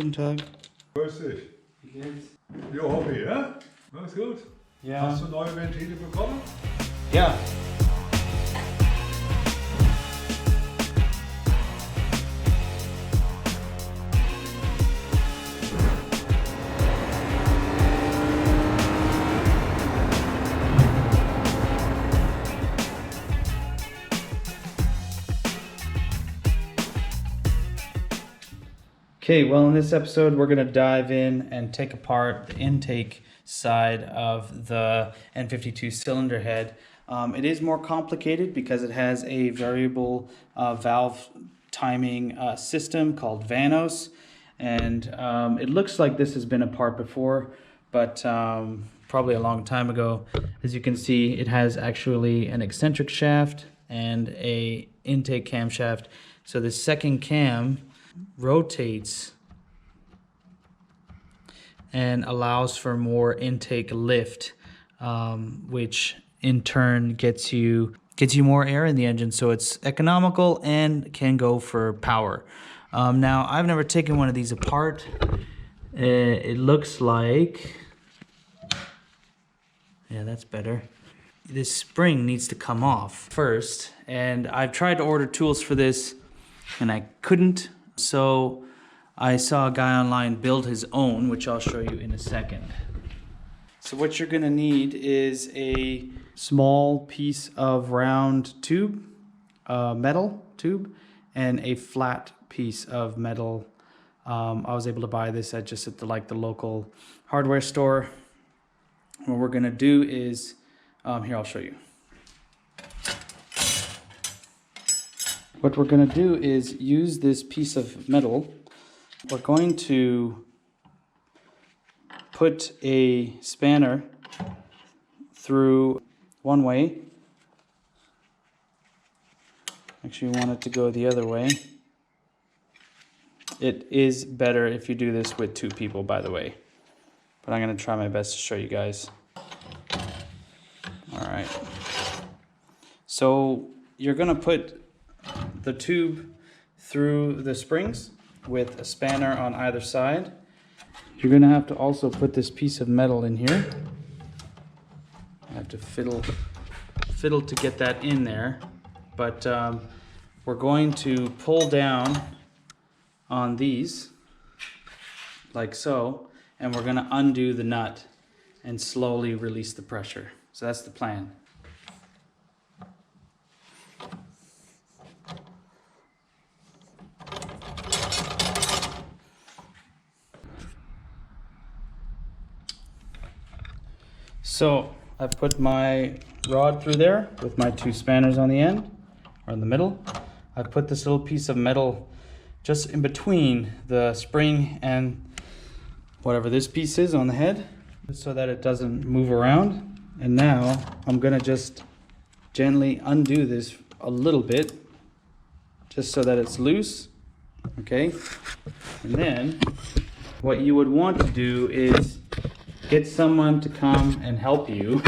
Guten Tag. Grüß dich. Wie geht's? Jo, Hobby, ja? Alles gut? Ja. Hast du neue Ventile bekommen? Ja. Okay, well in this episode we're going to dive in and take apart the intake side of the N52 cylinder head. It is more complicated because it has a variable valve timing system called Vanos, and it looks like this has been apart before, but probably a long time ago. As you can see, it has actually an eccentric shaft and a intake camshaft. So the second cam rotates and allows for more intake lift, which in turn gets you more air in the engine, so it's economical and can go for power. Now, I've never taken one of these apart. It looks like, yeah, that's better. This spring needs to come off first, and I've tried to order tools for this and I couldn't. So I saw a guy online build his own, which I'll show you in a second. So what you're gonna need is a small piece of round tube, metal tube, and a flat piece of metal. I was able to buy this at the local hardware store. What we're gonna do is, here, I'll show you. What we're going to do is use this piece of metal. We're going to put a spanner through one way. Actually, we want it to go the other way. It is better if you do this with two people, by the way. But I'm going to try my best to show you guys. All right. So you're going to put the tube through the springs with a spanner on either side. You're going to have to also put this piece of metal in here. I have to fiddle to get that in there, but we're going to pull down on these like so, and we're going to undo the nut and slowly release the pressure. So that's the plan. So I've put my rod through there with my two spanners on the end, or in the middle. I've put this little piece of metal just in between the spring and whatever this piece is on the head, so that it doesn't move around. And now I'm gonna just gently undo this a little bit, just so that it's loose, okay? And then what you would want to do is get someone to come and help you.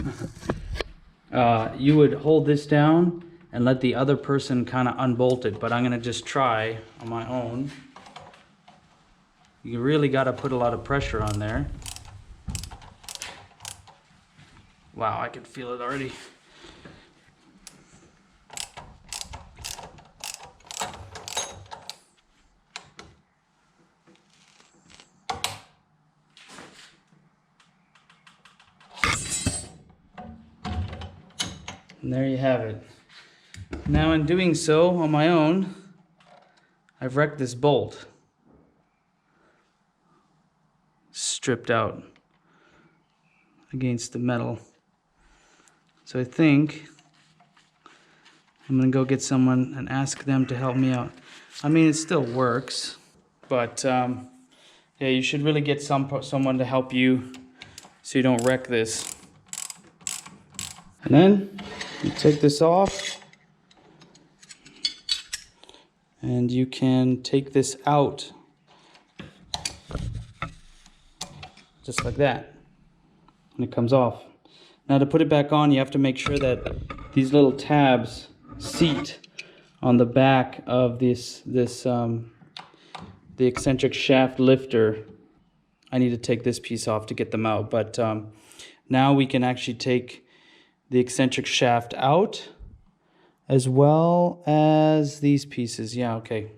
You would hold this down and let the other person kind of unbolt it, but I'm gonna just try on my own. You really gotta put a lot of pressure on there. Wow, I can feel it already. And there you have it. Now in doing so on my own, I've wrecked this bolt. Stripped out against the metal. So I think I'm gonna go get someone and ask them to help me out. I mean, it still works, but yeah, you should really get someone to help you so you don't wreck this. And then you take this off, and you can take this out just like that, and it comes off. Now to put it back on, you have to make sure that these little tabs seat on the back of this the eccentric shaft lifter. I need to take this piece off to get them out, but now we can actually take the eccentric shaft out as well as these pieces. Yeah, okay.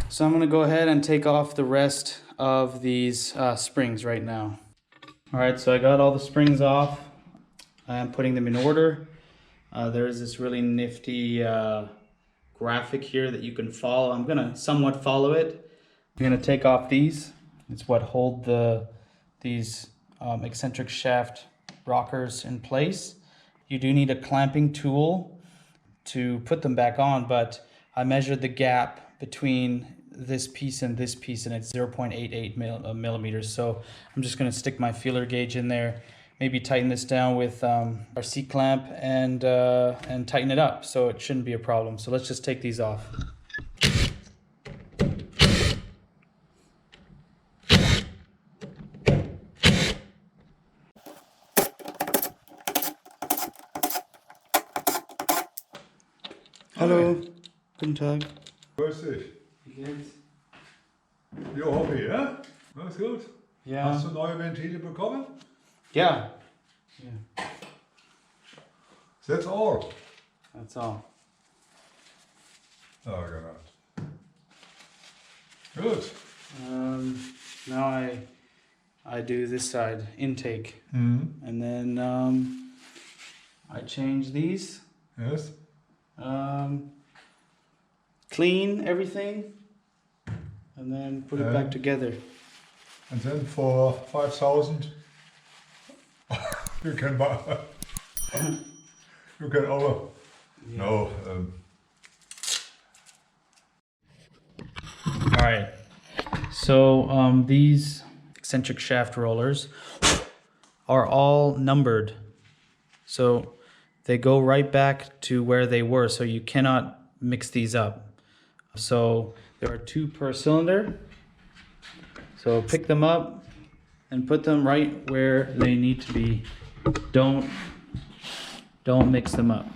So I'm gonna go ahead and take off the rest of these springs right now. All right, so I got all the springs off. I'm putting them in order. There's this really nifty graphic here that you can follow. I'm gonna somewhat follow it. I'm gonna take off these. It's what hold these eccentric shaft rockers in place. You do need a clamping tool to put them back on, but I measured the gap between this piece and this piece, and it's 0.88 millimeters. So I'm just gonna stick my feeler gauge in there, maybe tighten this down with our C-clamp and tighten it up, so it shouldn't be a problem. So let's just take these off. Hallo, guten Tag. Grüß dich. Wie geht's? Jo, Hobby, ja? Alles gut? Ja. Hast du neue Ventile bekommen? Ja. Yeah. That's all. That's all. Ah, genau. Good. Now I do this side intake, and then I change these. Yes. Clean everything, and then put it back together. And then for 5,000 you can buy. You can order. Yeah. No. All right. So these eccentric shaft rollers are all numbered. So they go right back to where they were. So you cannot mix these up. So there are 2 per cylinder. So pick them up and put them right where they need to be. Don't mix them up.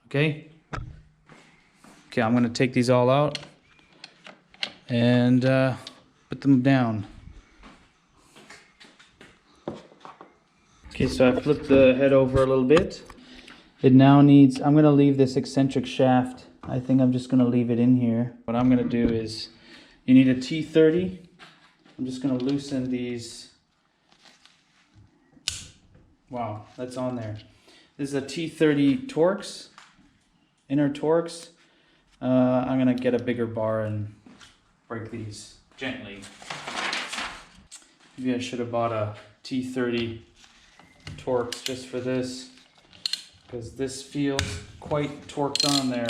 Okay? Okay, I'm gonna take these all out and put them down. Okay, so I flipped the head over a little bit. It now needs, I'm gonna leave this eccentric shaft. I think I'm just gonna leave it in here. What I'm gonna do is, you need a T30. I'm just gonna loosen these. Wow, that's on there. This is a T30 Torx, inner Torx. I'm gonna get a bigger bar and break these gently. Maybe I should have bought a T30 Torx just for this, because this feels quite torqued on there.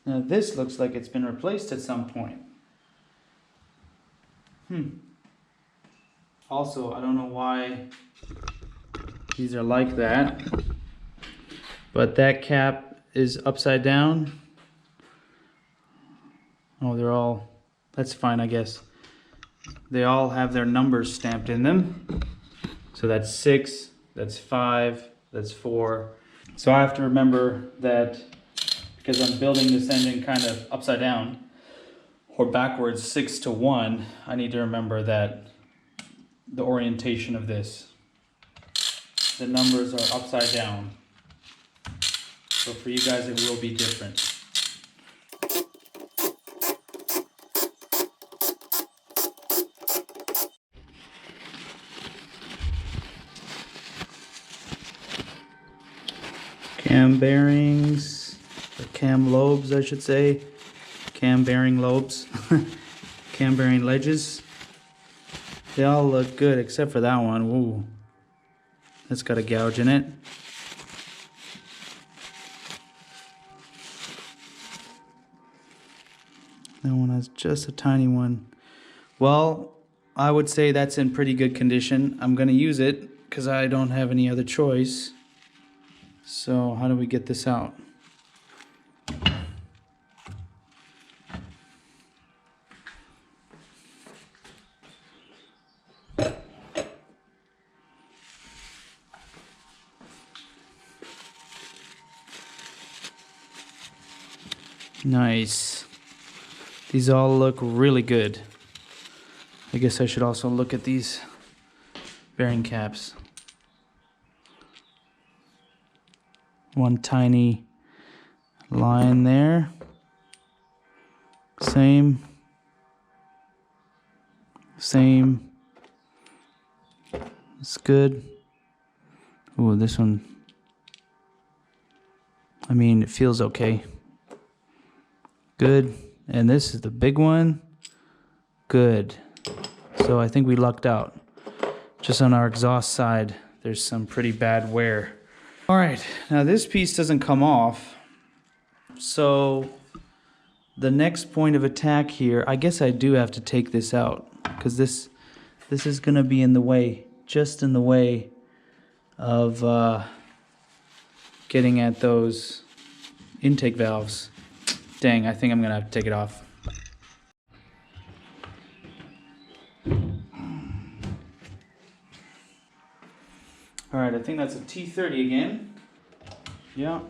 Now this looks like it's been replaced at some point. Also, I don't know why these are like that, but that cap is upside down. Oh, they're all, that's fine, I guess. They all have their numbers stamped in them. So that's 6, that's 5, that's 4. So I have to remember that, because I'm building this engine kind of upside down or backwards 6 to 1, I need to remember that the orientation of this, the numbers are upside down. So for you guys it will be different. Cam bearings, or cam lobes I should say, cam bearing lobes, cam bearing ledges. They all look good except for that one. Ooh, that's got a gouge in it. That one has just a tiny one. Well, I would say that's in pretty good condition. I'm gonna use it because I don't have any other choice. So how do we get this out? Nice. These all look really good. I guess I should also look at these bearing caps. One tiny line there. Same. It's good. Ooh, this one. I mean, it feels okay. Good. And this is the big one. Good. So I think we lucked out. Just on our exhaust side, there's some pretty bad wear. All right, now this piece doesn't come off. So the next point of attack here, I guess I do have to take this out because this is gonna be in the way, just in the way of getting at those intake valves. Dang, I think I'm gonna have to take it off. All right, I think that's a T30 again. Yeah.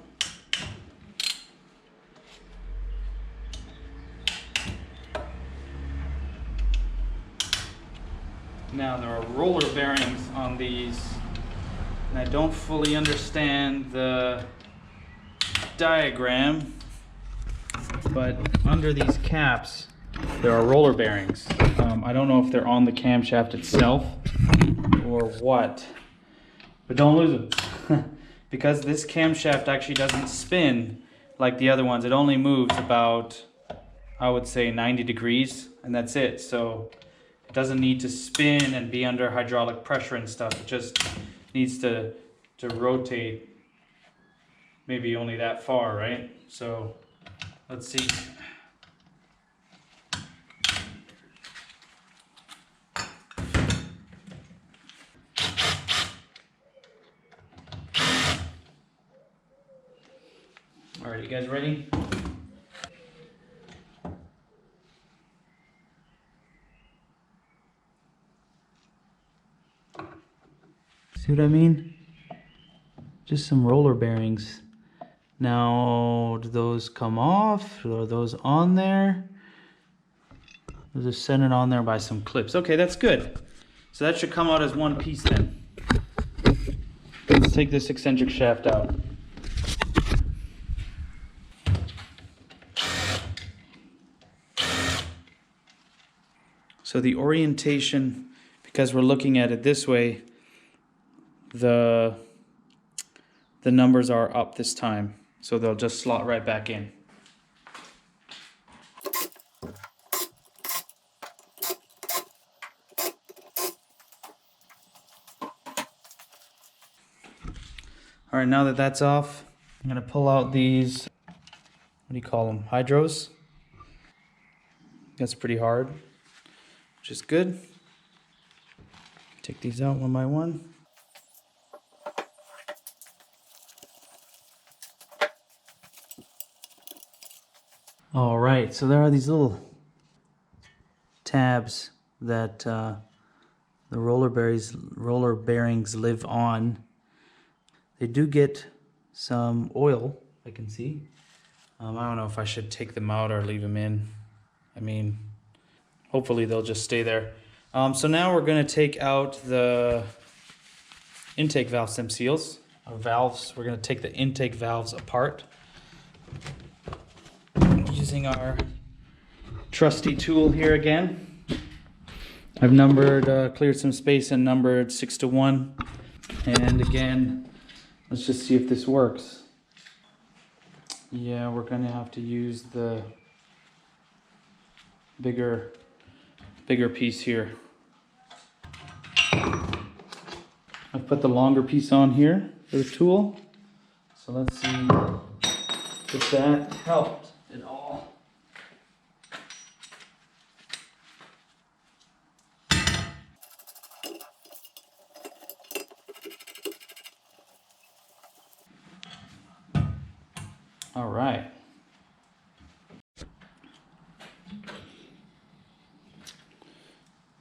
Now there are roller bearings on these, and I don't fully understand the diagram, but under these caps there are roller bearings. I don't know if they're on the camshaft itself or what, but don't lose them. Because this camshaft actually doesn't spin like the other ones. It only moves about, I would say, 90 degrees, and that's it. So it doesn't need to spin and be under hydraulic pressure and stuff. It just needs to rotate maybe only that far, right? So let's see. All right, you guys ready? See what I mean? Just some roller bearings. Now, do those come off? Or are those on there? Those are centered on there by some clips. Okay, that's good. So that should come out as one piece then. Let's take this eccentric shaft out. So the orientation, because we're looking at it this way, the numbers are up this time. So they'll just slot right back in. All right, now that that's off, I'm gonna pull out these, what do you call them, hydros? That's pretty hard, which is good. Take these out one by one. All right, so there are these little tabs that the roller bearings live on. They do get some oil, I can see. I don't know if I should take them out or leave them in. I mean, hopefully they'll just stay there. So now we're going to take out the intake valve stem seals, valves. We're going to take the intake valves apart using our trusty tool here again. I've numbered, cleared some space and numbered 6 to 1. And again, let's just see if this works. Yeah, we're going to have to use the bigger piece here. I've put the longer piece on here for the tool. So let's see if that helped at all. All right.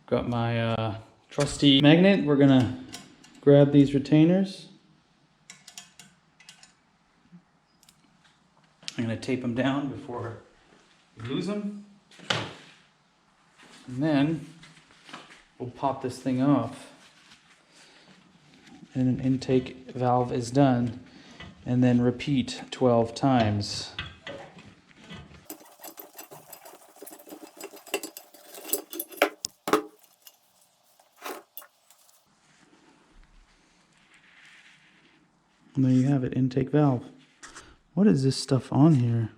Got my trusty magnet. We're gonna grab these retainers. I'm gonna tape them down before You lose them. And then we'll pop this thing off. And an intake valve is done. And then repeat 12 times. And there you have it, intake valve. What is this stuff on here?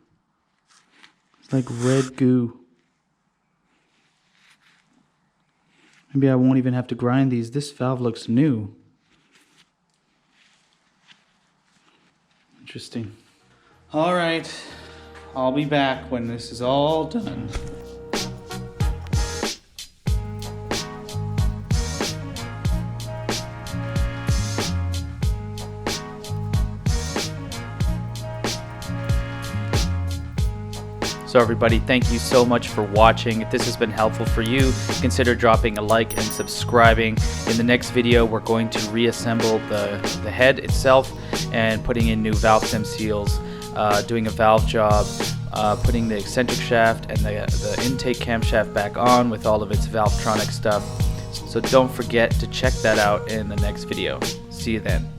It's like red goo. Maybe I won't even have to grind these. This valve looks new. Interesting. All right, I'll be back when this is all done. So everybody, thank you so much for watching. If this has been helpful for you, consider dropping a like and subscribing. In the next video, we're going to reassemble the head itself and putting in new valve stem seals, doing a valve job, putting the eccentric shaft and the intake camshaft back on with all of its Valvetronic stuff. So don't forget to check that out in the next video. See you then.